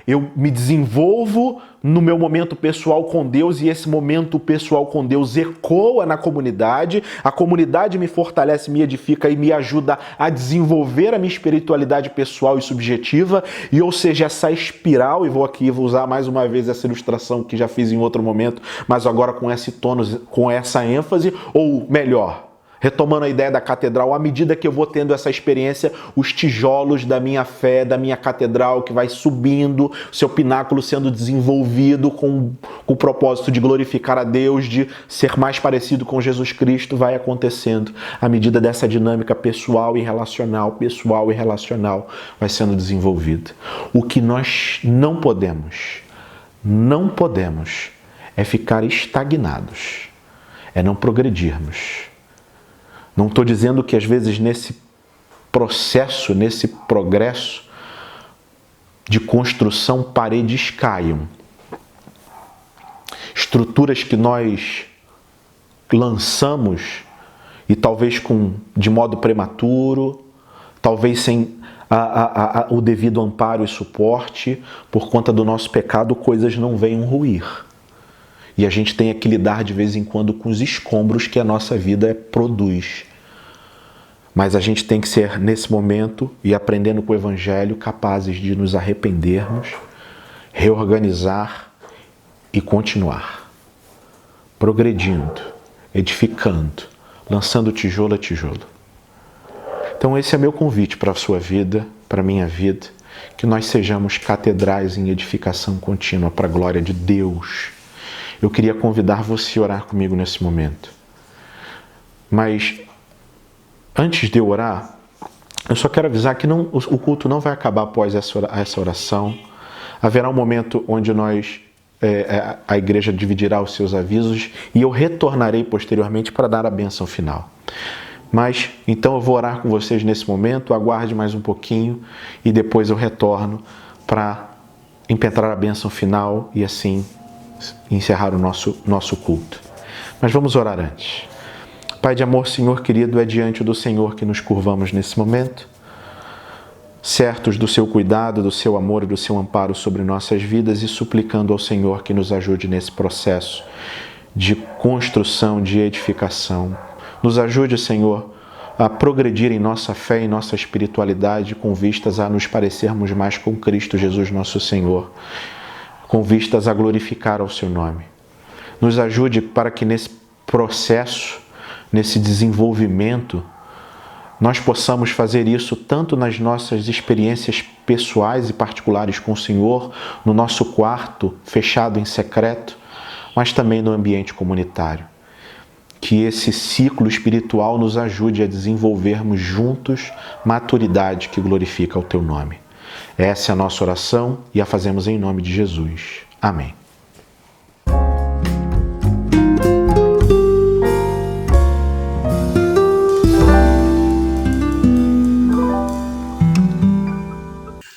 Eu me desenvolvo no meu momento pessoal com Deus e esse momento pessoal com Deus ecoa na comunidade. A comunidade me fortalece, me edifica e me ajuda a desenvolver a minha espiritualidade pessoal e subjetiva. E, ou seja, essa espiral, e vou usar mais uma vez essa ilustração que já fiz em outro momento, mas agora com esse tônus, com essa ênfase, ou melhor, retomando a ideia da catedral, à medida que eu vou tendo essa experiência, os tijolos da minha fé, da minha catedral, que vai subindo, seu pináculo sendo desenvolvido com o propósito de glorificar a Deus, de ser mais parecido com Jesus Cristo, vai acontecendo à medida dessa dinâmica pessoal e relacional vai sendo desenvolvida. O que nós não podemos é ficar estagnados, é não progredirmos. Não estou dizendo que às vezes nesse processo, nesse progresso de construção, paredes caiam. Estruturas que nós lançamos e talvez de modo prematuro, talvez sem o devido amparo e suporte, por conta do nosso pecado, coisas não venham ruir. E a gente tem que lidar de vez em quando com os escombros que a nossa vida produz. Mas a gente tem que ser, nesse momento, e aprendendo com o Evangelho, capazes de nos arrependermos, reorganizar e continuar. Progredindo, edificando, lançando tijolo a tijolo. Então esse é meu convite para a sua vida, para a minha vida, que nós sejamos catedrais em edificação contínua para a glória de Deus. Eu queria convidar você a orar comigo nesse momento. Mas antes de eu orar, eu só quero avisar que o culto não vai acabar após essa oração. Haverá um momento onde a igreja dividirá os seus avisos e eu retornarei posteriormente para dar a bênção final. Mas, então eu vou orar com vocês nesse momento, aguarde mais um pouquinho e depois eu retorno para impetrar a bênção final e assim encerrar o nosso culto. Mas vamos orar antes. Pai de amor, Senhor querido, é diante do Senhor que nos curvamos nesse momento, certos do seu cuidado, do seu amor e do seu amparo sobre nossas vidas e suplicando ao Senhor que nos ajude nesse processo de construção, de edificação. Nos ajude, Senhor, a progredir em nossa fé e nossa espiritualidade com vistas a nos parecermos mais com Cristo Jesus, nosso Senhor, com vistas a glorificar ao seu nome. Nos ajude para que nesse processo, nesse desenvolvimento, nós possamos fazer isso tanto nas nossas experiências pessoais e particulares com o Senhor, no nosso quarto, fechado em secreto, mas também no ambiente comunitário. Que esse ciclo espiritual nos ajude a desenvolvermos juntos maturidade que glorifica o teu nome. Essa é a nossa oração e a fazemos em nome de Jesus. Amém.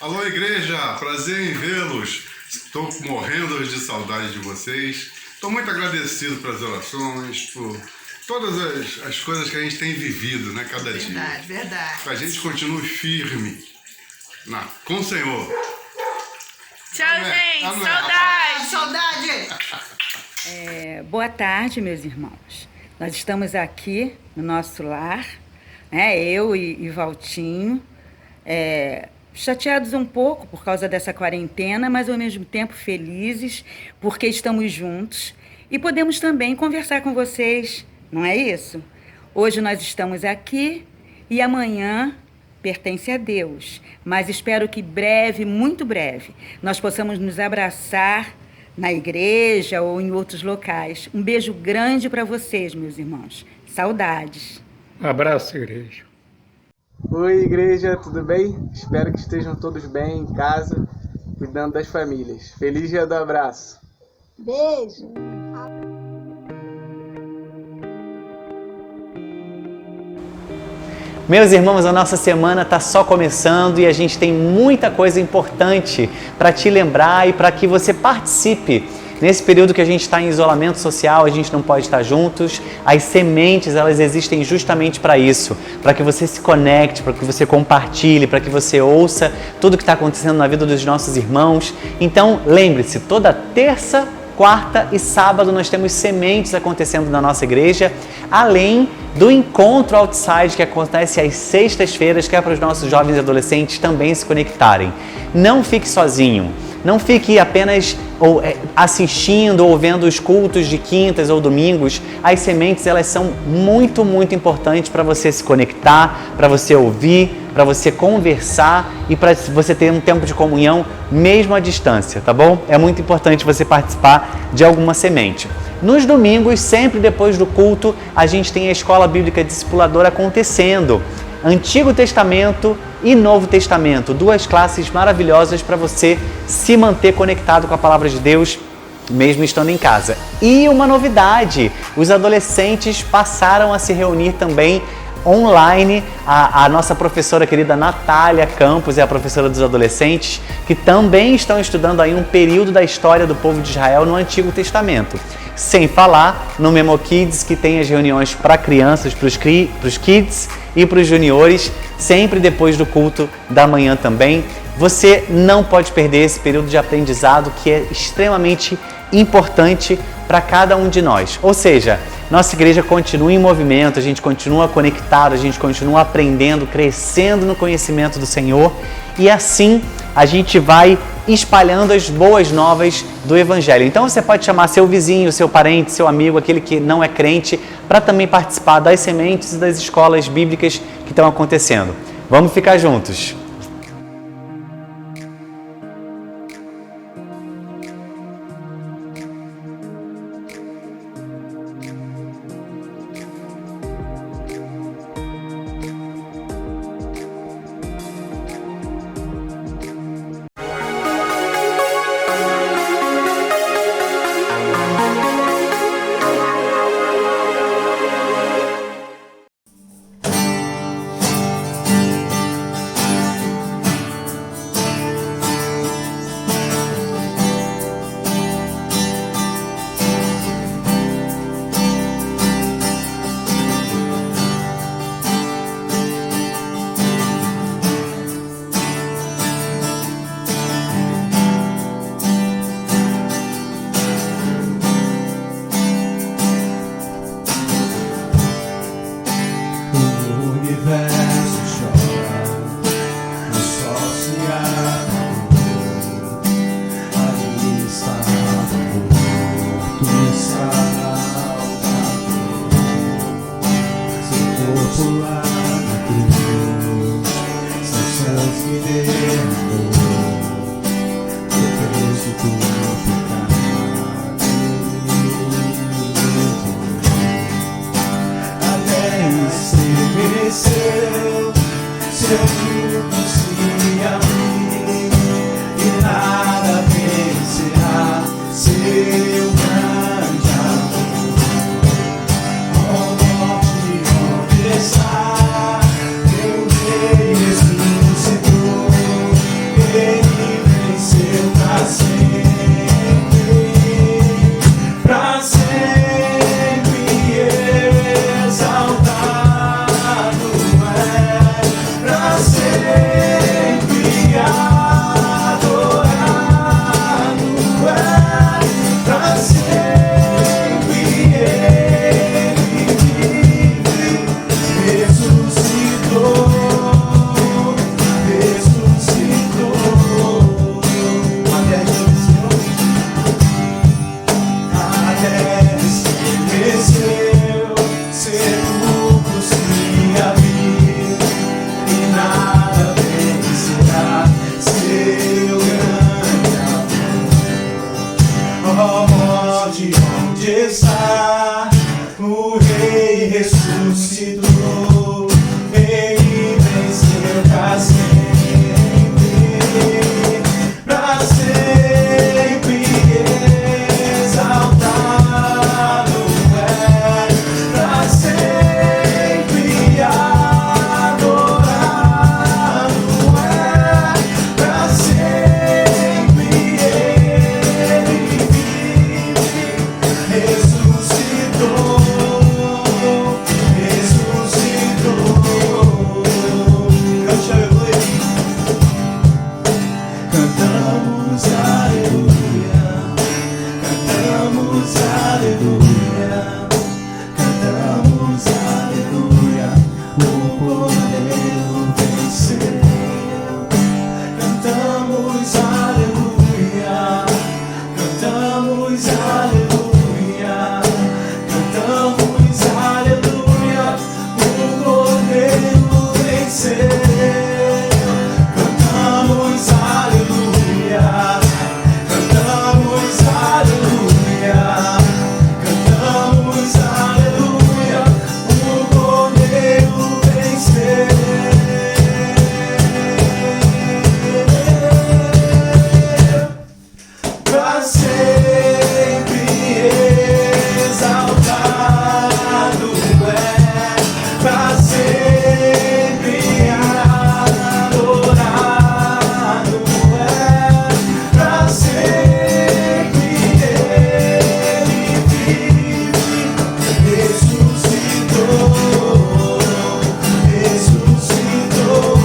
Alô, igreja! Prazer em vê-los. Estou morrendo de saudade de vocês. Estou muito agradecido pelas orações, por todas as coisas que a gente tem vivido, né, cada dia. Verdade. Que a gente continue firme com o Senhor. Tchau, gente. Saudade. Boa tarde, meus irmãos. Nós estamos aqui no nosso lar, né? Eu e Valtinho, chateados um pouco por causa dessa quarentena, mas ao mesmo tempo felizes porque estamos juntos e podemos também conversar com vocês, não é isso? Hoje nós estamos aqui e amanhã pertence a Deus, mas espero que breve, muito breve, nós possamos nos abraçar na igreja ou em outros locais. Um beijo grande para vocês, meus irmãos. Saudades. Um abraço, igreja. Oi, igreja, tudo bem? Espero que estejam todos bem em casa, cuidando das famílias. Feliz Dia do Abraço. Beijo. Meus irmãos, a nossa semana está só começando e a gente tem muita coisa importante para te lembrar e para que você participe. Nesse período que a gente está em isolamento social, a gente não pode estar juntos, as sementes, elas existem justamente para isso, para que você se conecte, para que você compartilhe, para que você ouça tudo que está acontecendo na vida dos nossos irmãos. Então, lembre-se, toda terça, quarta e sábado nós temos sementes acontecendo na nossa igreja, além do encontro outside que acontece às sextas-feiras, que é para os nossos jovens e adolescentes também se conectarem. Não fique sozinho. Não fique apenas assistindo ou vendo os cultos de quintas ou domingos. As sementes, elas são muito, muito importantes para você se conectar, para você ouvir, para você conversar e para você ter um tempo de comunhão mesmo à distância, tá bom? É muito importante você participar de alguma semente. Nos domingos, sempre depois do culto, a gente tem a Escola Bíblica Discipuladora acontecendo. Antigo Testamento e Novo Testamento, duas classes maravilhosas para você se manter conectado com a Palavra de Deus, mesmo estando em casa. E uma novidade, os adolescentes passaram a se reunir também online. A nossa professora querida Natália Campos é a professora dos adolescentes, que também estão estudando aí um período da história do povo de Israel no Antigo Testamento. Sem falar no Memo Kids, que tem as reuniões para crianças, para os kids e para os juniores, sempre depois do culto da manhã também. Você não pode perder esse período de aprendizado que é extremamente importante para cada um de nós. Ou seja, nossa igreja continua em movimento, a gente continua conectado, a gente continua aprendendo, crescendo no conhecimento do Senhor e assim a gente vai espalhando as boas novas do Evangelho. Então você pode chamar seu vizinho, seu parente, seu amigo, aquele que não é crente, para também participar das sementes e das escolas bíblicas que estão acontecendo. Vamos ficar juntos! cantamos aleluia, cantamos aleluia, cantamos aleluia, o Cordeiro venceu. Cantamos aleluia, cantamos aleluia, cantamos aleluia, o Cordeiro venceu. Cantamos aleluia, cantamos aleluia, cantamos aleluia, o Cordeiro venceu. Pra sempre exaltado é, pra sempre adorado é, pra sempre Ele vive, ressuscitou, ressuscitou.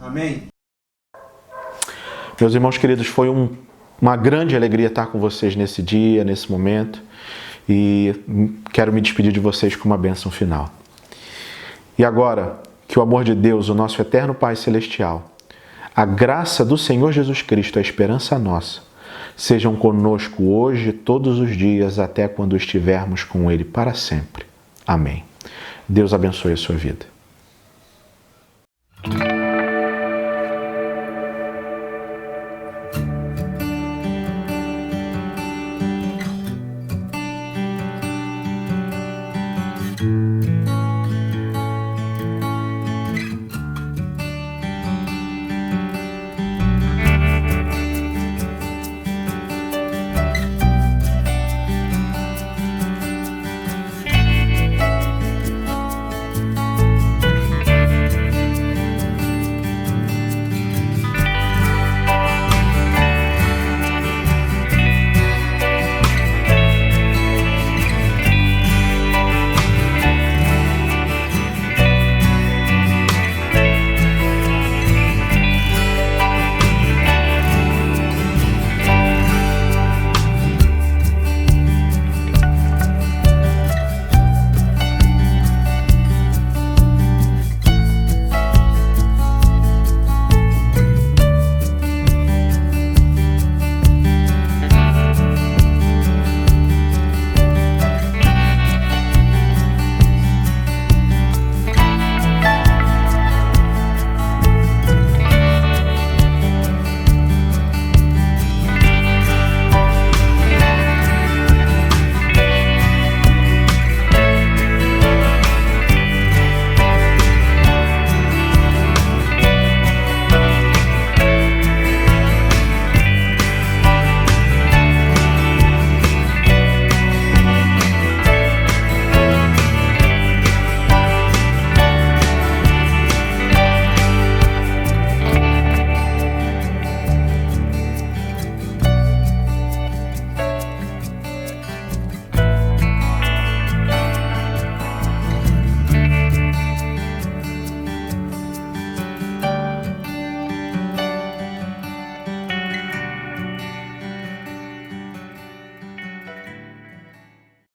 Amém. Meus irmãos queridos, foi uma grande alegria estar com vocês nesse dia, nesse momento, e quero me despedir de vocês com uma bênção final. E agora, que o amor de Deus, o nosso eterno Pai Celestial, a graça do Senhor Jesus Cristo, a esperança nossa, sejam conosco hoje, todos os dias, até quando estivermos com Ele para sempre. Amém. Deus abençoe a sua vida.